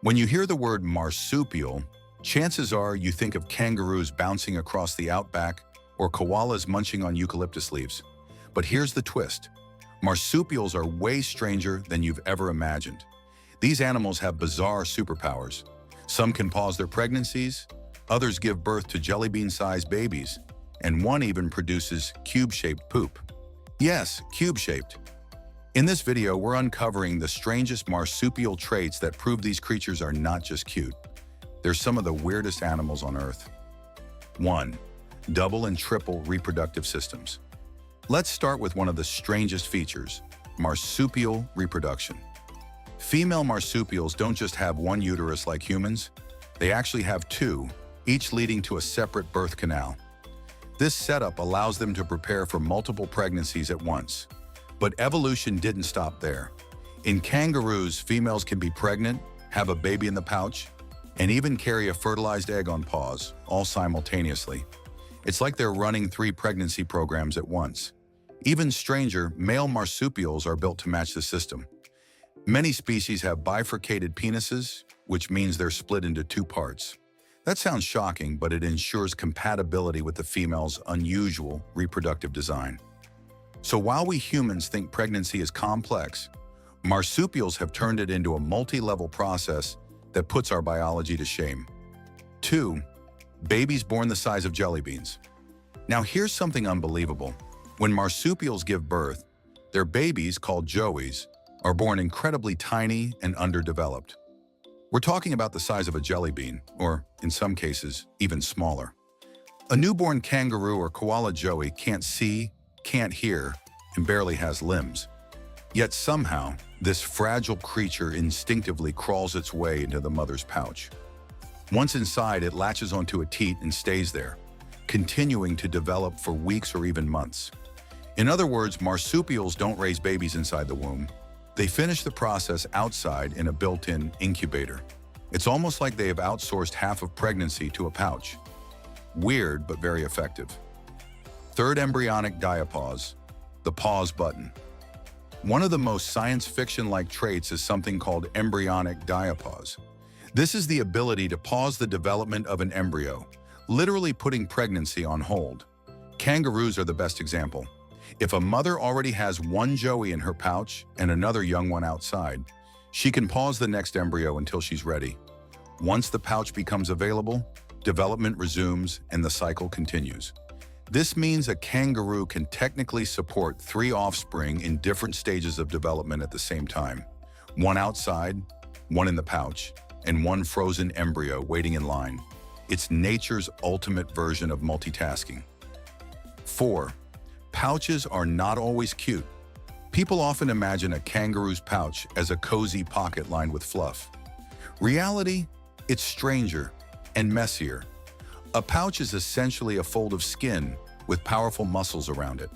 When you hear the word marsupial, chances are you think of kangaroos bouncing across the outback or koalas munching on eucalyptus leaves. But here's the twist. Marsupials are way stranger than you've ever imagined. These animals have bizarre superpowers. Some can pause their pregnancies, others give birth to jellybean-sized babies, and one even produces cube-shaped poop. Yes, cube-shaped. In this video, we're uncovering the strangest marsupial traits that prove these creatures are not just cute. They're some of the weirdest animals on Earth. 1. Double and triple reproductive systems. Let's start with one of the strangest features, marsupial reproduction. Female marsupials don't just have one uterus like humans, they actually have two, each leading to a separate birth canal. This setup allows them to prepare for multiple pregnancies at once. But evolution didn't stop there. In kangaroos, females can be pregnant, have a baby in the pouch, and even carry a fertilized egg on paws, all simultaneously. It's like they're running 3 pregnancy programs at once. Even stranger, male marsupials are built to match the system. Many species have bifurcated penises, which means they're split into 2 parts. That sounds shocking, but it ensures compatibility with the female's unusual reproductive design. So while we humans think pregnancy is complex, marsupials have turned it into a multi-level process that puts our biology to shame. 2. Babies born the size of jellybeans. Now here's something unbelievable. When marsupials give birth, their babies, called joeys, are born incredibly tiny and underdeveloped. We're talking about the size of a jelly bean, or in some cases, even smaller. A newborn kangaroo or koala joey can't see, can't hear, and barely has limbs. Yet somehow, this fragile creature instinctively crawls its way into the mother's pouch. Once inside, it latches onto a teat and stays there, continuing to develop for weeks or even months. In other words, marsupials don't raise babies inside the womb. They finish the process outside in a built-in incubator. It's almost like they have outsourced half of pregnancy to a pouch. Weird, but very effective. 3rd, embryonic diapause, the pause button. One of the most science fiction-like traits is something called embryonic diapause. This is the ability to pause the development of an embryo, literally putting pregnancy on hold. Kangaroos are the best example. If a mother already has one joey in her pouch and another young one outside, she can pause the next embryo until she's ready. Once the pouch becomes available, development resumes and the cycle continues. This means a kangaroo can technically support 3 offspring in different stages of development at the same time. One outside, one in the pouch, and one frozen embryo waiting in line. It's nature's ultimate version of multitasking. 4. Pouches are not always cute. People often imagine a kangaroo's pouch as a cozy pocket lined with fluff. Reality, it's stranger and messier. A pouch is essentially a fold of skin with powerful muscles around it.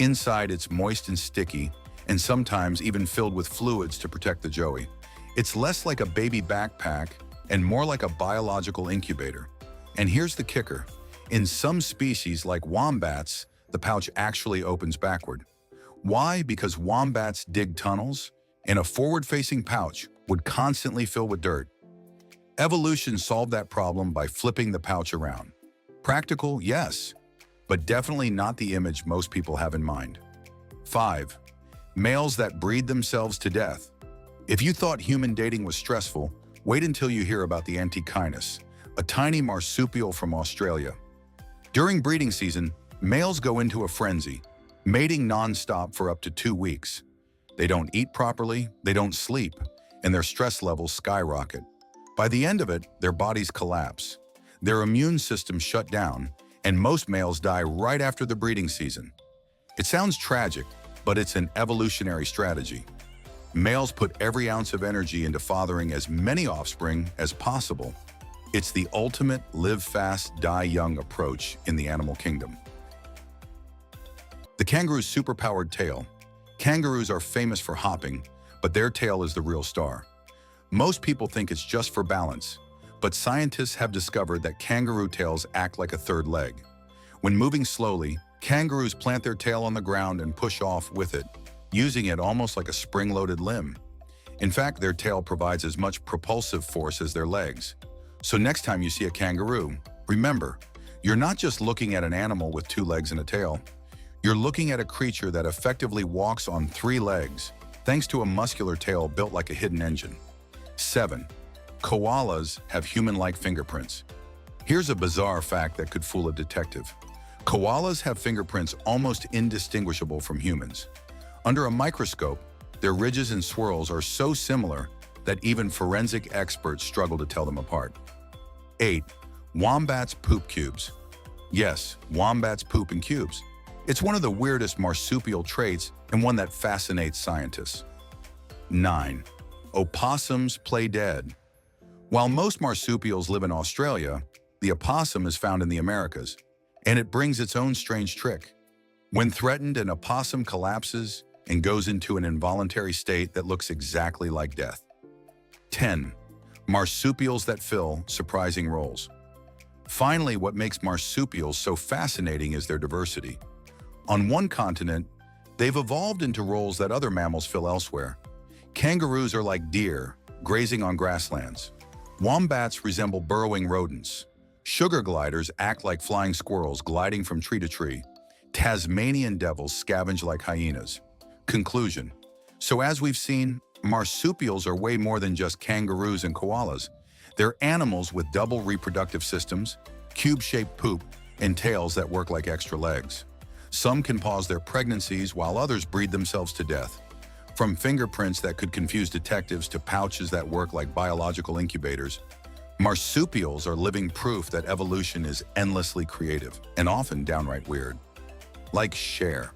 Inside, it's moist and sticky, and sometimes even filled with fluids to protect the joey. It's less like a baby backpack and more like a biological incubator. And here's the kicker. In some species, like wombats, the pouch actually opens backward. Why? Because wombats dig tunnels, and a forward-facing pouch would constantly fill with dirt. Evolution solved that problem by flipping the pouch around. Practical, yes, but definitely not the image most people have in mind. 5. Males that breed themselves to death. If you thought human dating was stressful, wait until you hear about the antechinus, a tiny marsupial from Australia. During breeding season, males go into a frenzy, mating non-stop for up to 2 weeks. They don't eat properly, they don't sleep, and their stress levels skyrocket. By the end of it, their bodies collapse. Their immune systems shut down, and most males die right after the breeding season. It sounds tragic, but it's an evolutionary strategy. Males put every ounce of energy into fathering as many offspring as possible. It's the ultimate live fast, die young approach in the animal kingdom. The kangaroo's superpowered tail. Kangaroos are famous for hopping, but their tail is the real star. Most people think it's just for balance, but scientists have discovered that kangaroo tails act like a 3rd leg. When moving slowly, kangaroos plant their tail on the ground and push off with it, using it almost like a spring-loaded limb. In fact, their tail provides as much propulsive force as their legs. So next time you see a kangaroo, remember, you're not just looking at an animal with 2 legs and a tail. You're looking at a creature that effectively walks on 3 legs, thanks to a muscular tail built like a hidden engine. 7. Koalas have human-like fingerprints. Here's a bizarre fact that could fool a detective. Koalas have fingerprints almost indistinguishable from humans. Under a microscope, their ridges and swirls are so similar that even forensic experts struggle to tell them apart. 8. Wombats poop cubes. Yes, wombats poop in cubes. It's one of the weirdest marsupial traits and one that fascinates scientists. 9. Opossums play dead. While most marsupials live in Australia, the opossum is found in the Americas, and it brings its own strange trick. When threatened, an opossum collapses and goes into an involuntary state that looks exactly like death. 10. Marsupials that fill surprising roles. Finally, what makes marsupials so fascinating is their diversity. On one continent, they've evolved into roles that other mammals fill elsewhere. Kangaroos are like deer, grazing on grasslands. Wombats resemble burrowing rodents. Sugar gliders act like flying squirrels gliding from tree to tree. Tasmanian devils scavenge like hyenas. Conclusion. So as we've seen, marsupials are way more than just kangaroos and koalas. They're animals with double reproductive systems, cube-shaped poop, and tails that work like extra legs. Some can pause their pregnancies while others breed themselves to death. From fingerprints that could confuse detectives to pouches that work like biological incubators, marsupials are living proof that evolution is endlessly creative and often downright weird. Like, share.